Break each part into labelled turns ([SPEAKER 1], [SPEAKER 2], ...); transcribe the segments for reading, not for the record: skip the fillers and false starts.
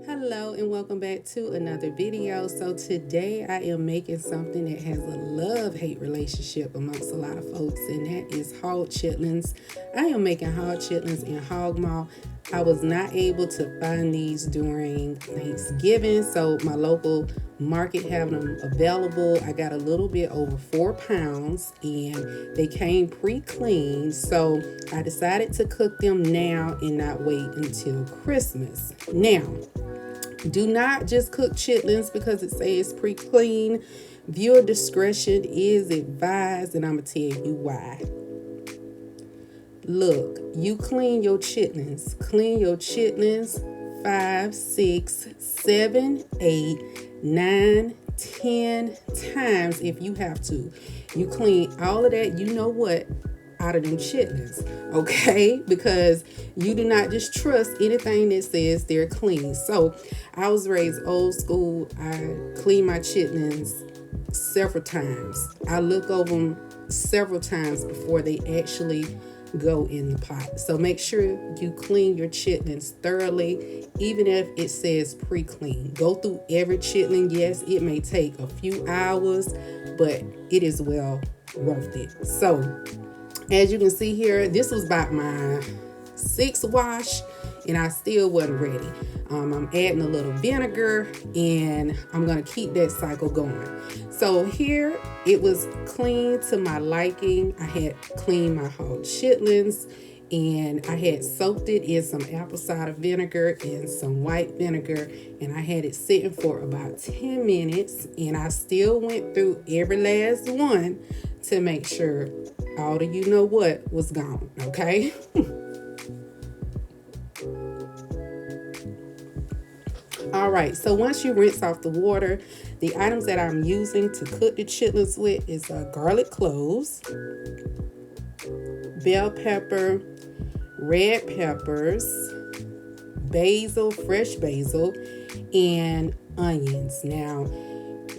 [SPEAKER 1] Hello and welcome back to another video. So today I am making something that has a love-hate relationship amongst a lot of folks, and that is hog chitlins. I am making hog chitlins and hog maw. I was not able to find these during Thanksgiving, so my local market having them available. I got a little bit over 4 pounds and they came pre-cleaned, so I decided to cook them now and not wait until Christmas. Now, do not just cook chitlins because it says pre-clean. Viewer discretion is advised, and I'm going to tell you why. Look, you clean your chitlins. Clean your chitlins 5, 6, 7, 8, 9, 10 times if you have to. You clean all of that, you know what, out of them chitlins, okay? Because you do not just trust anything that says they're clean. So I was raised old school. I clean my chitlins several times. I look over them several times before they actually go in the pot. So make sure you clean your chitlins thoroughly, even if it says pre-clean. Go through every chitlin. Yes, it may take a few hours, but it is well worth it. So as you can see here, this was about my 6th wash and I still wasn't ready. I'm adding a little vinegar and I'm going to keep that cycle going. So here it was clean to my liking. I had cleaned my whole chitlins and I had soaked it in some apple cider vinegar and some white vinegar, and I had it sitting for about 10 minutes, and I still went through every last one to make sure all the you know what was gone, okay? All right, so once you rinse off the water, the items that I'm using to cook the chitlins with is garlic cloves, bell pepper, red peppers, basil, fresh basil, and onions. Now,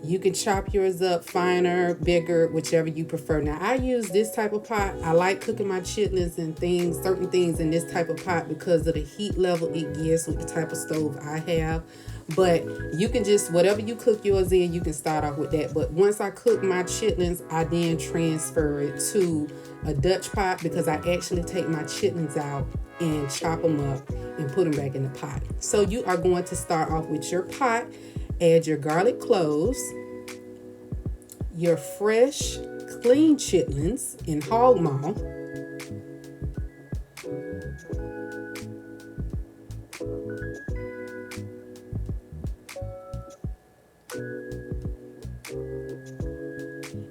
[SPEAKER 1] you can chop yours up finer, bigger, whichever you prefer. Now, I use this type of pot. I like cooking my chitlins and certain things in this type of pot because of the heat level it gets with the type of stove I have. But you can just, whatever you cook yours in, you can start off with that. But once I cook my chitlins, I then transfer it to a Dutch pot because I actually take my chitlins out and chop them up and put them back in the pot. So you are going to start off with your pot. Add your garlic cloves, your fresh, clean chitlins in hog maw,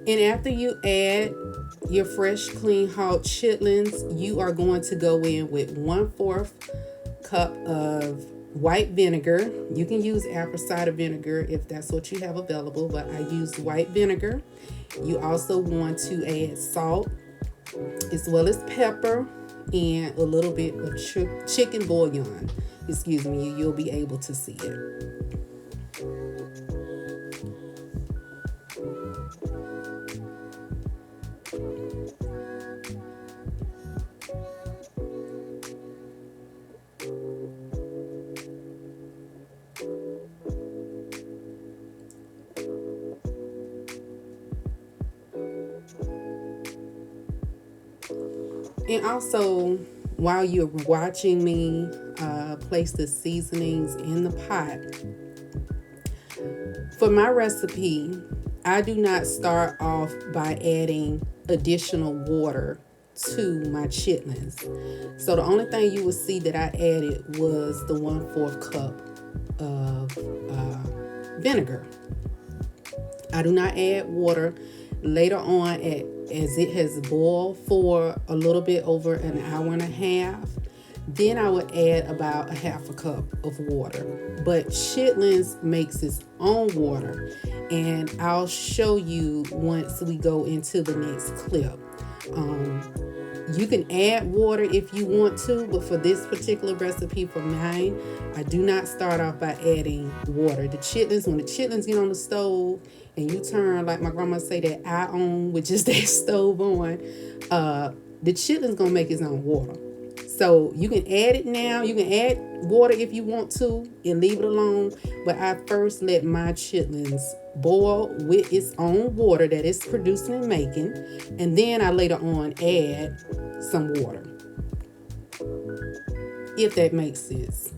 [SPEAKER 1] and after you add your fresh, clean hog chitlins, you are going to go in with 1/4 cup of white vinegar. You can use apple cider vinegar if that's what you have available, but I use white vinegar. You also want to add salt as well as pepper and a little bit of chicken bouillon. Excuse me, you'll be able to see it. And also, while you're watching me place the seasonings in the pot, for my recipe, I do not start off by adding additional water to my chitlins. So the only thing you will see that I added was the 1/4 cup of vinegar. I do not add water. Later on, as it has boiled for a little bit over an hour and a half, then I would add about a 1/2 cup of water. But chitlins makes its own water, and I'll show you once we go into the next clip. You can add water if you want to, but for this particular recipe for mine, I do not start off by adding water. The chitlins, when the chitlins get on the stove and you turn, like my grandma say, that eye on, which is that stove on, the chitlins gonna make its own water. So you can add it now. You can add water if you want to and leave it alone. But I first let my chitlins boil with its own water that it's producing and making. And then I later on add some water, if that makes sense.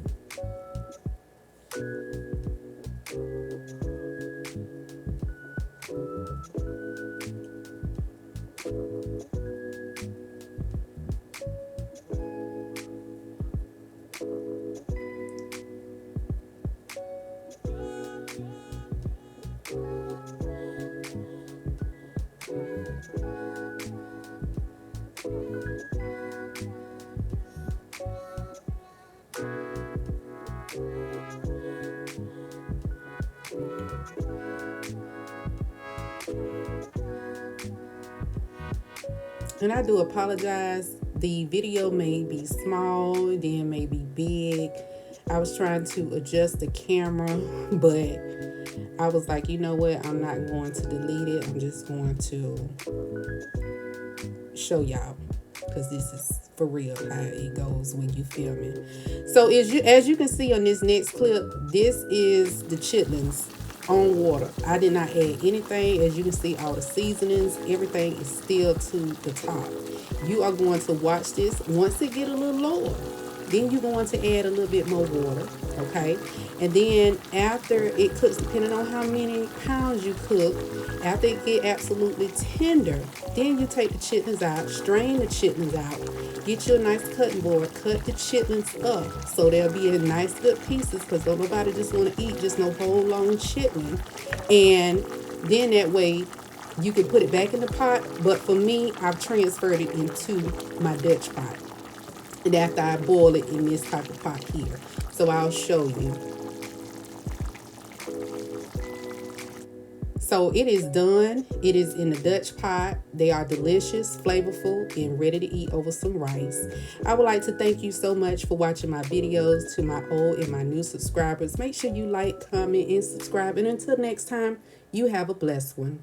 [SPEAKER 1] And I do apologize. The video may be small, then may be big. I was trying to adjust the camera, but I was like, you know what? I'm not going to delete it. I'm just going to show y'all, because this is for real how it goes when you film it. So as you can see on this next clip, this is the chitlins on water. I did not add anything. As you can see, all the seasonings, everything is still to the top. You are going to watch this. Once it get a little lower, then you're going to add a little bit more water, okay? And then after it cooks, depending on how many pounds you cook, after it get absolutely tender, then you take the chitlins out, strain the chitlins out, get you a nice cutting board, cut the chitlins up so they'll be in nice good pieces, because don't nobody just want to eat just no whole long chitlin. And then that way you can put it back in the pot. But for me, I've transferred it into my Dutch pot. And after I boil it in this type of pot here. So I'll show you. So it is done. It is in the Dutch pot. They are delicious, flavorful, and ready to eat over some rice. I would like to thank you so much for watching my videos. To my old and my new subscribers, make sure you like, comment, and subscribe. And until next time, you have a blessed one.